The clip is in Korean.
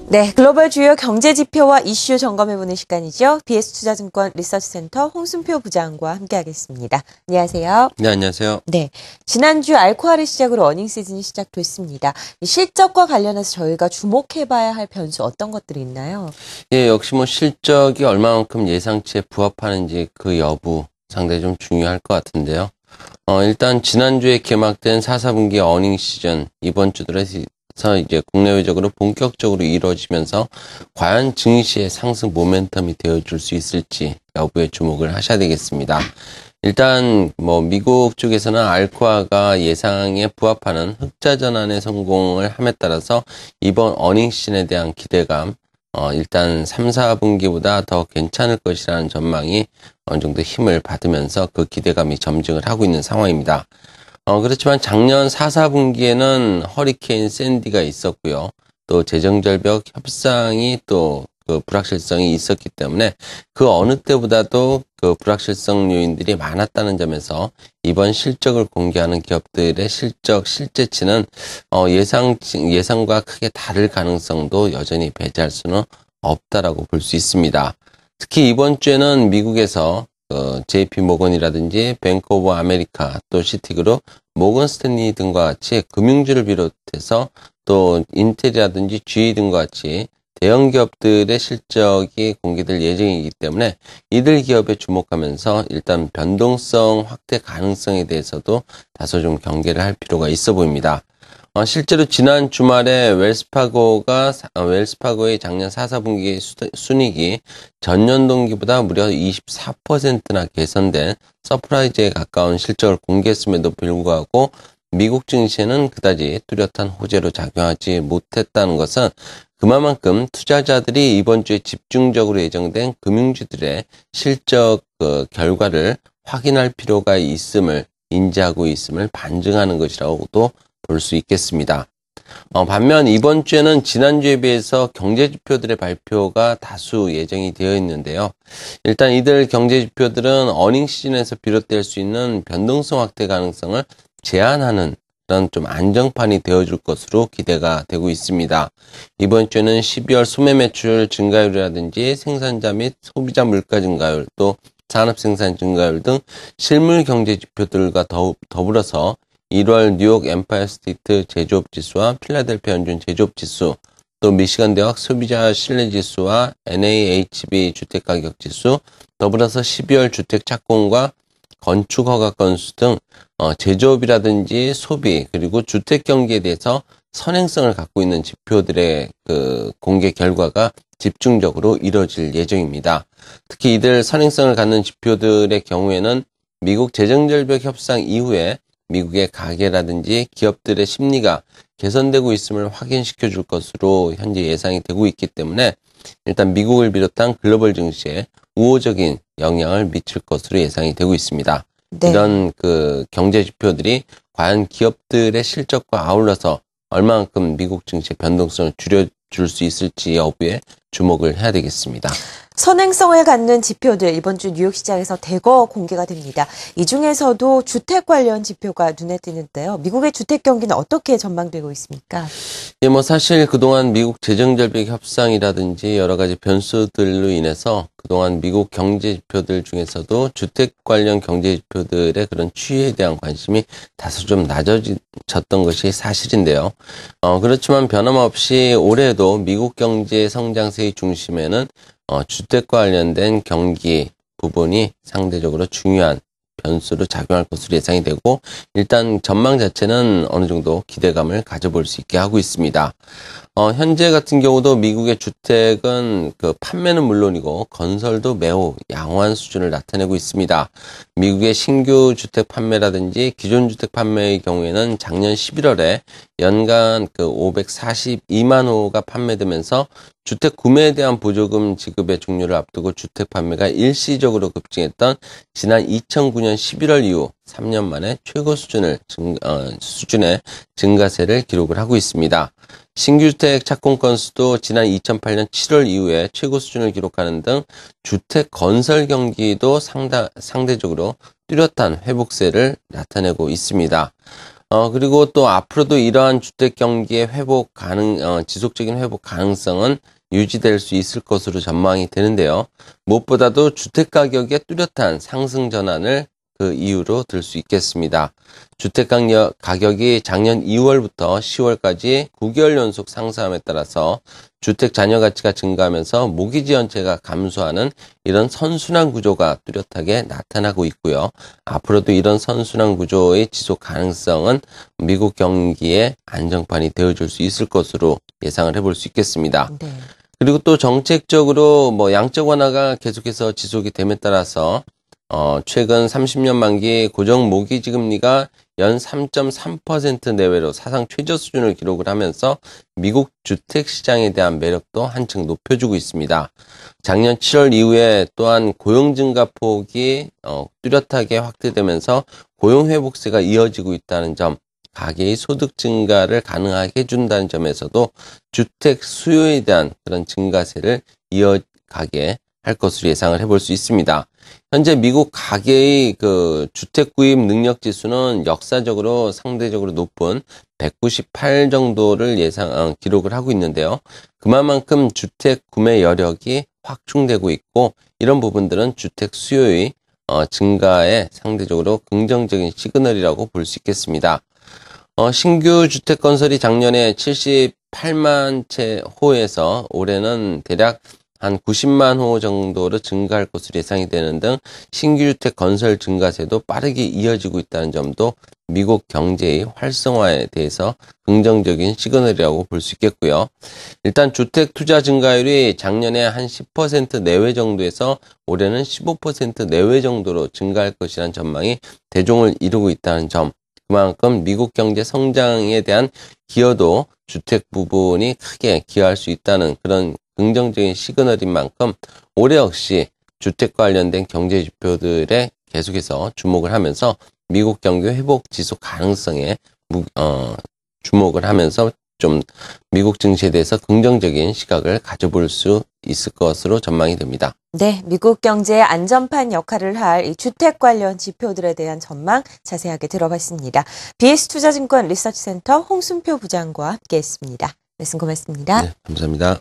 네, 글로벌 주요 경제 지표와 이슈 점검해보는 시간이죠. BS투자증권 리서치센터 홍순표 부장과 함께하겠습니다. 안녕하세요. 네, 안녕하세요. 네, 지난주 알코올을 시작으로 어닝 시즌이 시작됐습니다. 실적과 관련해서 저희가 주목해봐야 할 변수 어떤 것들이 있나요? 예, 역시 실적이 얼마만큼 예상치에 부합하는지 그 여부 상당히 좀 중요할 것 같은데요. 일단 지난주에 개막된 4, 4분기 어닝 시즌 이번 주 들어서 이제 국내외적으로 본격적으로 이루어지면서 과연 증시의 상승 모멘텀이 되어줄 수 있을지 여부에 주목을 하셔야 되겠습니다. 일단 미국 쪽에서는 알코아가 예상에 부합하는 흑자 전환의 성공을 함에 따라서 이번 어닝 시즌에 대한 기대감, 일단 3, 4분기보다 더 괜찮을 것이라는 전망이 어느 정도 힘을 받으면서 그 기대감이 점증을 하고 있는 상황입니다. 그렇지만 작년 4, 4분기에는 허리케인 샌디가 있었고요. 또 재정절벽 협상이 또 그 불확실성이 있었기 때문에 그 어느 때보다도 그 불확실성 요인들이 많았다는 점에서 이번 실적을 공개하는 기업들의 실적 실제치는 예상과 크게 다를 가능성도 여전히 배제할 수는 없다라고 볼 수 있습니다. 특히 이번 주에는 미국에서 JP 모건이라든지 뱅크 오브 아메리카 또 시티그룹, 모건 스탠리 등과 같이 금융주를 비롯해서 또 인텔이라든지 GE 등과 같이 대형 기업들의 실적이 공개될 예정이기 때문에 이들 기업에 주목하면서 일단 변동성 확대 가능성에 대해서도 다소 좀 경계를 할 필요가 있어 보입니다. 실제로 지난 주말에 웰스파고의 작년 4, 4분기 순이익이 전년 동기보다 무려 24%나 개선된 서프라이즈에 가까운 실적을 공개했음에도 불구하고 미국 증시에는 그다지 뚜렷한 호재로 작용하지 못했다는 것은 그만큼 투자자들이 이번 주에 집중적으로 예정된 금융주들의 실적 결과를 확인할 필요가 있음을 인지하고 있음을 반증하는 것이라고도 볼 수 있겠습니다. 반면 이번 주에는 지난주에 비해서 경제지표들의 발표가 다수 예정이 되어 있는데요. 일단 이들 경제지표들은 어닝 시즌에서 비롯될 수 있는 변동성 확대 가능성을 제한하는 그런 좀 안정판이 되어줄 것으로 기대가 되고 있습니다. 이번 주에는 12월 소매 매출 증가율이라든지 생산자 및 소비자 물가 증가율, 또 산업생산 증가율 등 실물 경제지표들과 더불어서 1월 뉴욕 엠파이어 스테이트 제조업 지수와 필라델피아 연준 제조업 지수, 또 미시간 대학 소비자 신뢰 지수와 NAHB 주택가격 지수, 더불어서 12월 주택 착공과 건축 허가 건수 등 제조업이라든지 소비 그리고 주택 경기에 대해서 선행성을 갖고 있는 지표들의 그 공개 결과가 집중적으로 이뤄질 예정입니다. 특히 이들 선행성을 갖는 지표들의 경우에는 미국 재정절벽 협상 이후에 미국의 가계라든지 기업들의 심리가 개선되고 있음을 확인시켜 줄 것으로 현재 예상이 되고 있기 때문에 일단 미국을 비롯한 글로벌 증시에 우호적인 영향을 미칠 것으로 예상이 되고 있습니다. 네. 이런 그 경제 지표들이 과연 기업들의 실적과 아울러서 얼마만큼 미국 증시의 변동성을 줄여줄 수 있을지 여부에 주목을 해야 되겠습니다. 선행성을 갖는 지표들 이번 주 뉴욕 시장에서 대거 공개가 됩니다. 이 중에서도 주택 관련 지표가 눈에 띄는데요. 미국의 주택 경기는 어떻게 전망되고 있습니까? 예, 사실 그동안 미국 재정절벽 협상이라든지 여러 가지 변수들로 인해서 그동안 미국 경제 지표들 중에서도 주택 관련 경제 지표들의 그런 추이에 대한 관심이 다소 좀 낮아졌던 것이 사실인데요. 그렇지만 변함없이 올해도 미국 경제 성장세의 중심에는 주택과 관련된 경기 부분이 상대적으로 중요한 변수로 작용할 것으로 예상이 되고 일단 전망 자체는 어느 정도 기대감을 가져볼 수 있게 하고 있습니다. 현재 같은 경우도 미국의 주택은 그 판매는 물론이고 건설도 매우 양호한 수준을 나타내고 있습니다. 미국의 신규 주택 판매라든지 기존 주택 판매의 경우에는 작년 11월에 연간 그 542만 호가 판매되면서 주택 구매에 대한 보조금 지급의 종료를 앞두고 주택 판매가 일시적으로 급증했던 지난 2009년 11월 이후 3년 만에 최고 수준의 증가세를 기록을 하고 있습니다. 신규 주택 착공 건수도 지난 2008년 7월 이후에 최고 수준을 기록하는 등 주택 건설 경기도 상대적으로 뚜렷한 회복세를 나타내고 있습니다. 그리고 또 앞으로도 이러한 주택 경기의 지속적인 회복 가능성은 유지될 수 있을 것으로 전망이 되는데요. 무엇보다도 주택 가격의 뚜렷한 상승 전환을 그 이유로 들 수 있겠습니다. 주택 가격이 작년 2월부터 10월까지 9개월 연속 상승함에 따라서 주택 잔여 가치가 증가하면서 모기지 연체가 감소하는 이런 선순환 구조가 뚜렷하게 나타나고 있고요. 앞으로도 이런 선순환 구조의 지속 가능성은 미국 경기의 안정판이 되어줄 수 있을 것으로 예상을 해볼 수 있겠습니다. 네. 그리고 또 정책적으로 양적 완화가 계속해서 지속이 됨에 따라서 최근 30년 만기 고정 모기지 금리가 연 3.3% 내외로 사상 최저 수준을 기록을 하면서 미국 주택 시장에 대한 매력도 한층 높여주고 있습니다. 작년 7월 이후에 또한 고용 증가 폭이 뚜렷하게 확대되면서 고용 회복세가 이어지고 있다는 점, 가계의 소득 증가를 가능하게 해준다는 점에서도 주택 수요에 대한 그런 증가세를 이어가게 할 것으로 예상을 해볼 수 있습니다. 현재 미국 가계의 그 주택 구입 능력 지수는 역사적으로 상대적으로 높은 198 정도를 기록을 하고 있는데요. 그만큼 주택 구매 여력이 확충되고 있고, 이런 부분들은 주택 수요의 증가에 상대적으로 긍정적인 시그널이라고 볼 수 있겠습니다. 신규 주택 건설이 작년에 78만 채 호에서 올해는 대략 한 90만 호 정도로 증가할 것으로 예상이 되는 등 신규 주택 건설 증가세도 빠르게 이어지고 있다는 점도 미국 경제의 활성화에 대해서 긍정적인 시그널이라고 볼 수 있겠고요. 일단 주택 투자 증가율이 작년에 한 10% 내외 정도에서 올해는 15% 내외 정도로 증가할 것이라는 전망이 대종을 이루고 있다는 점, 그만큼 미국 경제 성장에 대한 기여도 주택 부분이 크게 기여할 수 있다는 그런 긍정적인 시그널인 만큼 올해 역시 주택 관련된 경제 지표들에 계속해서 주목을 하면서 미국 경기 회복 지속 가능성에 주목을 하면서 좀 미국 증시에 대해서 긍정적인 시각을 가져볼 수 있을 것으로 전망이 됩니다. 네, 미국 경제의 안전판 역할을 할 이 주택 관련 지표들에 대한 전망 자세하게 들어봤습니다. BS투자증권 리서치센터 홍순표 부장과 함께했습니다. 말씀 고맙습니다. 네, 감사합니다.